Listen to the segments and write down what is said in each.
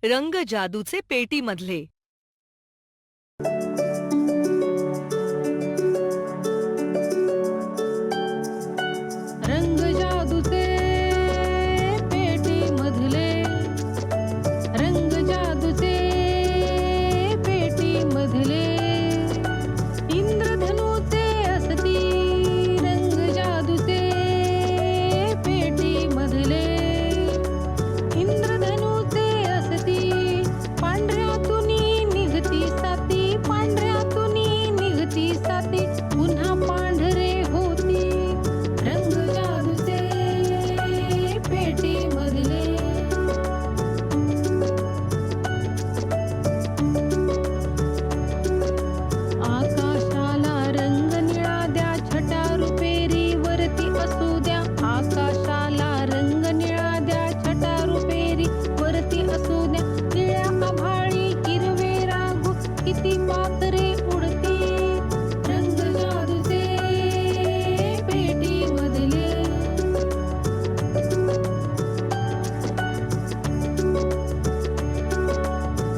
रंग जादूचे पेटीमधले. रंग जादूचे पेटीमधले, रंग जादूचे पेटीमधले, इंद्रधनुचे असती रंग जादूचे पेटीमधले, इंद्रधनुचे असती पांढऱ्यातुनी निघती साती, पांढऱ्यातुनी निघती साती, पुन्हा पांढरे होती रंग जादूचे पेटीमधले. आकाशाला रंग निळा द्या, छटा रुपेरी वरती असू द्या, आकाशाला रंग निळा द्या, छटा रुपेरी वरती असू द्या, निळ्या आभाळी हिरवे रागू किती पाखरे उडती रंग जादूचे पेटीमधले.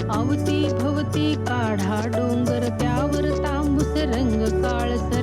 अवती भवती काढा डोंगर, त्यावर तांबूस रंग काळसर,